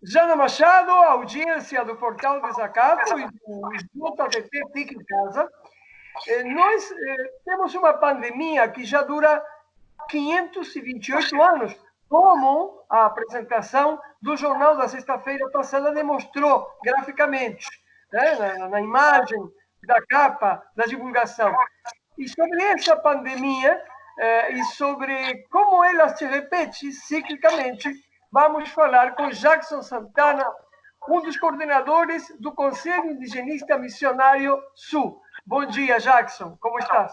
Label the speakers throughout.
Speaker 1: Jana Machado, audiência do Portal Desacato e do Instituto ADT Fique em Casa. Nós temos uma pandemia que já dura 528 anos, como a apresentação do jornal da sexta-feira passada demonstrou graficamente, né, na imagem da capa da divulgação. E sobre essa pandemia e sobre como ela se repete ciclicamente, vamos falar com Jackson Santana, um dos coordenadores do Conselho Indigenista Missionário Sul. Bom dia, Jackson. Como estás?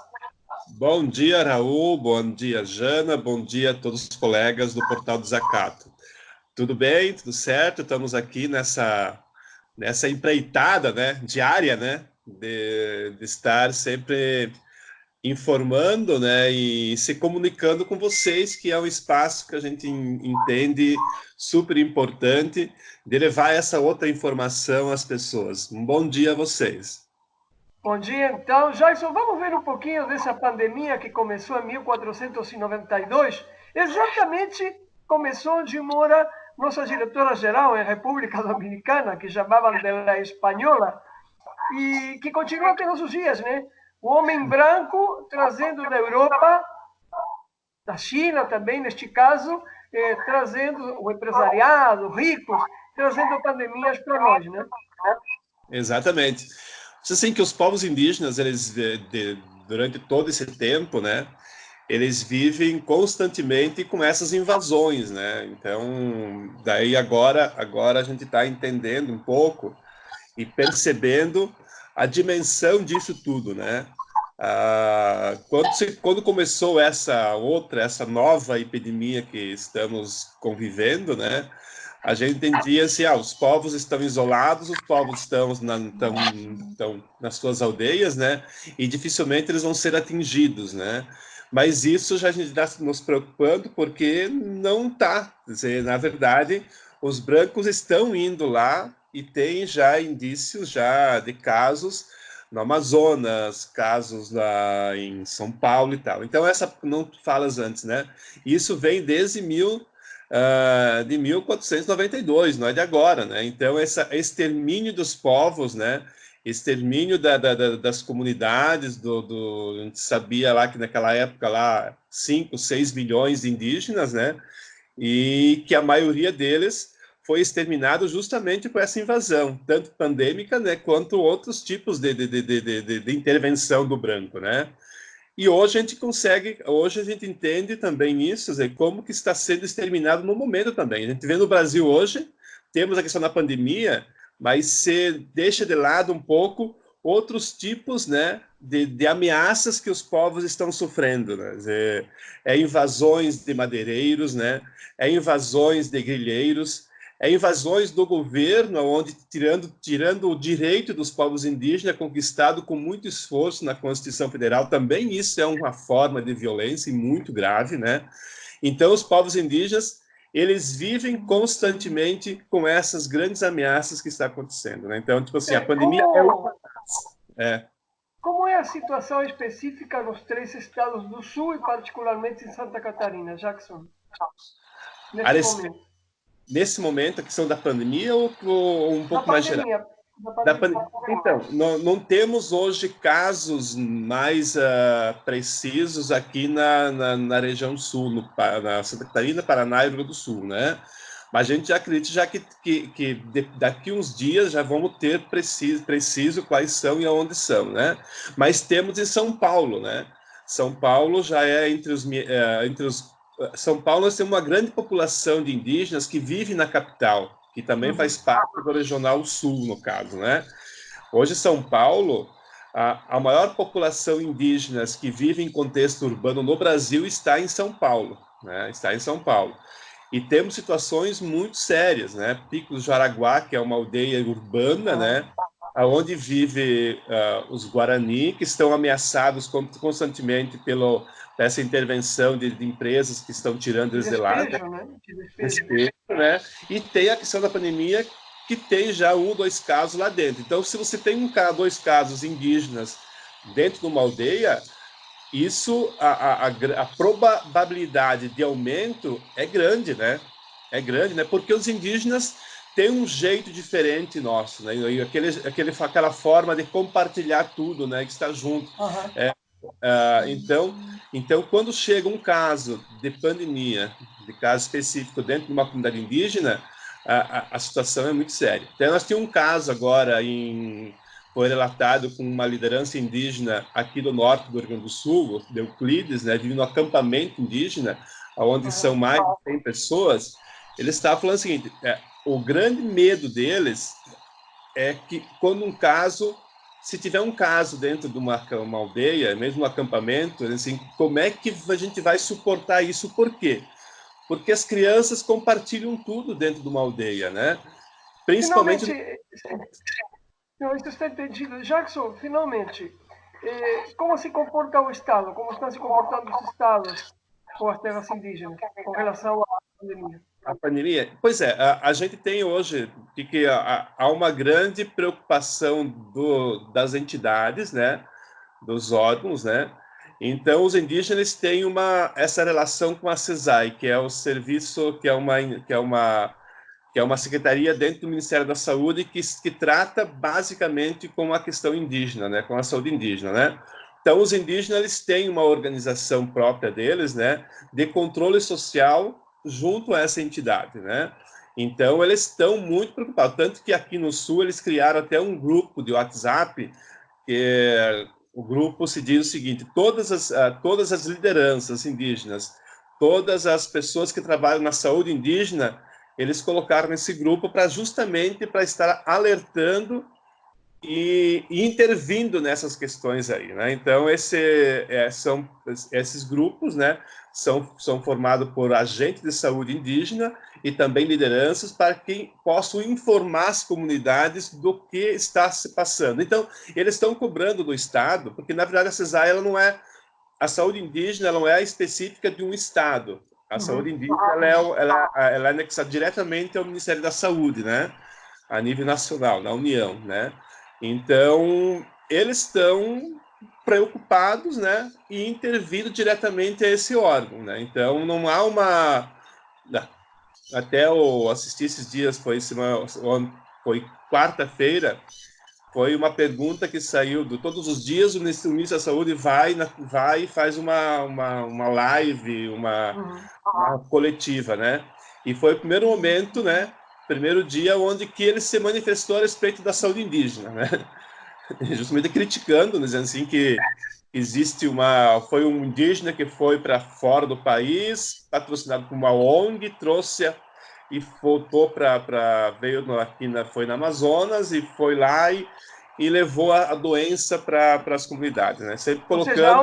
Speaker 2: Bom dia, Raul. Bom dia, Jana. Bom dia a todos os colegas do Portal Desacato. Tudo bem? Tudo certo? Estamos aqui nessa empreitada, né, diária, né, de estar sempre informando, né, e se comunicando com vocês, que é um espaço que a gente entende super importante de levar essa outra informação às pessoas. Um bom dia a vocês.
Speaker 1: Bom dia, então. Jackson, vamos ver um pouquinho dessa pandemia que começou em 1492. Exatamente começou onde mora nossa diretora-geral em República Dominicana, que chamavam de La Espanhola, e que continua até nossos dias, né? O homem branco trazendo da Europa, da China também, neste caso, trazendo o empresariado, ricos, trazendo pandemias para nós, né?
Speaker 2: Exatamente. Assim que os povos indígenas, eles durante todo esse tempo, né, eles vivem constantemente com essas invasões, né? Então, daí agora a gente está entendendo um pouco e percebendo a dimensão disso tudo, né? Quando começou essa nova epidemia que estamos convivendo, né? A gente entendia assim, os povos estão isolados, os povos estão nas suas aldeias, né? E dificilmente eles vão ser atingidos, né? Mas isso já a gente está nos preocupando porque não está. Na verdade, os brancos estão indo lá e tem já indícios já de casos no Amazonas, casos lá em São Paulo e tal. Então, essa não falas antes, né? Isso vem desde 1492, não é de agora, né? Então, esse extermínio dos povos, né? Extermínio das comunidades, a gente sabia lá que naquela época lá 5, 6 milhões de indígenas, né? E que a maioria deles foi exterminado justamente por essa invasão, tanto pandêmica, né, quanto outros tipos de intervenção do branco, né? E hoje hoje a gente entende também isso, como que está sendo exterminado no momento também. A gente vê no Brasil hoje, temos a questão da pandemia, mas se deixa de lado um pouco outros tipos, né, de ameaças que os povos estão sofrendo, né? Invasões de madeireiros, né? Invasões de grileiros, invasões do governo, onde tirando o direito dos povos indígenas conquistado com muito esforço na Constituição Federal, também isso é uma forma de violência muito grave, né? Então, os povos indígenas, eles vivem constantemente com essas grandes ameaças que está acontecendo, né? Então, tipo assim, a pandemia
Speaker 1: Como é a situação específica nos 3 estados do Sul e particularmente em Santa Catarina, Jackson?
Speaker 2: Nesse momento, a questão da pandemia ou um pouco mais geral? Então, não temos hoje casos mais precisos aqui na região sul, na Santa Catarina, Paraná e Rio Grande do Sul, né? Mas a gente já acredita que daqui uns dias já vamos ter preciso quais são e aonde são, né? Mas temos em São Paulo, né? São Paulo já é entre os São Paulo nós temos uma grande população de indígenas que vive na capital, que também faz parte do Regional Sul, no caso, né? Hoje, São Paulo, a maior população indígena que vive em contexto urbano no Brasil está em São Paulo, né? Está em São Paulo. E temos situações muito sérias, né? Pico do Jaraguá, que é uma aldeia urbana, né? Onde vive os Guarani, que estão ameaçados constantemente essa intervenção de empresas que estão tirando eles de lá. Despejo, né? E tem a questão da pandemia, que tem já 1 ou 2 casos lá dentro. Então, se você tem 2 casos indígenas dentro de uma aldeia, isso, a probabilidade de aumento é grande, né? É grande, né? Porque os indígenas tem um jeito diferente nosso, né? E aquela forma de compartilhar tudo, né? Que está junto. Então, quando chega um caso de pandemia, de caso específico dentro de uma comunidade indígena, a situação é muito séria. Então, nós tínhamos um caso agora foi relatado com uma liderança indígena aqui do norte do Rio Grande do Sul, de Euclides, né, de um acampamento indígena, onde são mais de 100 pessoas. Eles estavam falando o seguinte: o grande medo deles é que se tiver um caso dentro de uma aldeia, mesmo um acampamento, assim, como é que a gente vai suportar isso? Por quê? Porque as crianças compartilham tudo dentro de uma aldeia, né? Principalmente...
Speaker 1: Finalmente, não, isso está entendido. Jackson, finalmente, como se comporta o Estado? Como estão se comportando os Estados com as terras indígenas, com relação à pandemia?
Speaker 2: A pandemia? Pois é, a gente tem hoje que há uma grande preocupação das entidades, né, dos órgãos, né. Então, os indígenas têm essa relação com a CESAI, que é o serviço, que é uma secretaria dentro do Ministério da Saúde que trata basicamente com a questão indígena, né, com a saúde indígena, né. Então, os indígenas eles têm uma organização própria deles, né, de controle social junto a essa entidade, né? Então, eles estão muito preocupados. Tanto que aqui no Sul, eles criaram até um grupo de WhatsApp, o grupo se diz o seguinte: todas as lideranças indígenas, todas as pessoas que trabalham na saúde indígena, eles colocaram nesse grupo justamente para estar alertando e intervindo nessas questões aí, né? Então, são esses grupos, né? São formados por agentes de saúde indígena e também lideranças para que possam informar as comunidades do que está se passando. Então, eles estão cobrando do Estado, porque, na verdade, a CESAI, a saúde indígena ela não é específica de um Estado. A saúde indígena ela é anexada diretamente ao Ministério da Saúde, né? A nível nacional, na União, né? Então, eles estão preocupados, né, e intervindo diretamente a esse órgão, né? Então, não há até eu assisti esses dias, foi quarta-feira, foi uma pergunta que saiu todos os dias o Ministro da Saúde vai e faz uma live, uma coletiva, né? E foi o primeiro momento, né? Primeiro dia onde que ele se manifestou a respeito da saúde indígena, né? Justamente criticando, dizendo assim que foi um indígena que foi para fora do país, patrocinado por uma ONG, trouxe e voltou foi na Amazonas e foi lá e levou a doença para as comunidades, né? Sempre colocando...
Speaker 1: Ou seja,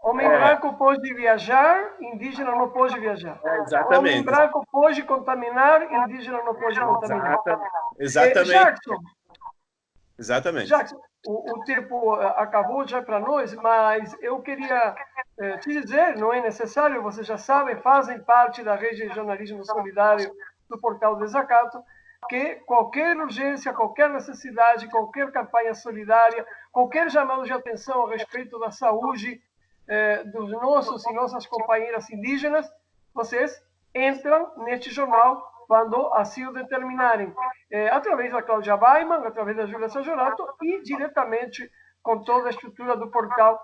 Speaker 1: homem branco pode viajar, indígena não pode viajar.
Speaker 2: Exatamente.
Speaker 1: Homem branco pode contaminar, indígena não pode contaminar.
Speaker 2: Exatamente.
Speaker 1: Jackson, o tempo acabou já para nós, mas eu queria te dizer, não é necessário, vocês já sabem, fazem parte da rede de jornalismo solidário do Portal Desacato, que qualquer urgência, qualquer necessidade, qualquer campanha solidária, qualquer chamado de atenção a respeito da saúde dos nossos e nossas companheiras indígenas, vocês entram neste jornal quando assim o determinarem, através da Cláudia Baiman, através da Júlia Sajorato e diretamente com toda a estrutura do portal,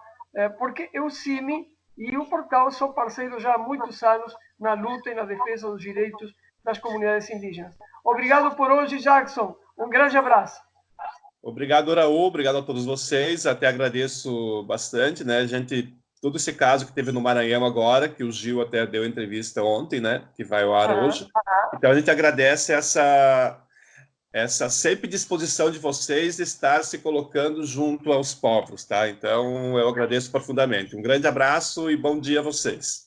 Speaker 1: porque o CIMI e o portal são parceiros já há muitos anos na luta e na defesa dos direitos das comunidades indígenas. Obrigado por hoje, Jackson. Um grande abraço.
Speaker 2: Obrigado, Raul. Obrigado a todos vocês. Até agradeço bastante, né? Todo esse caso que teve no Maranhão agora, que o Gil até deu entrevista ontem, né? Que vai ao ar hoje. Então, a gente agradece essa sempre disposição de vocês de estar se colocando junto aos povos, tá? Então, eu agradeço profundamente. Um grande abraço e bom dia a vocês.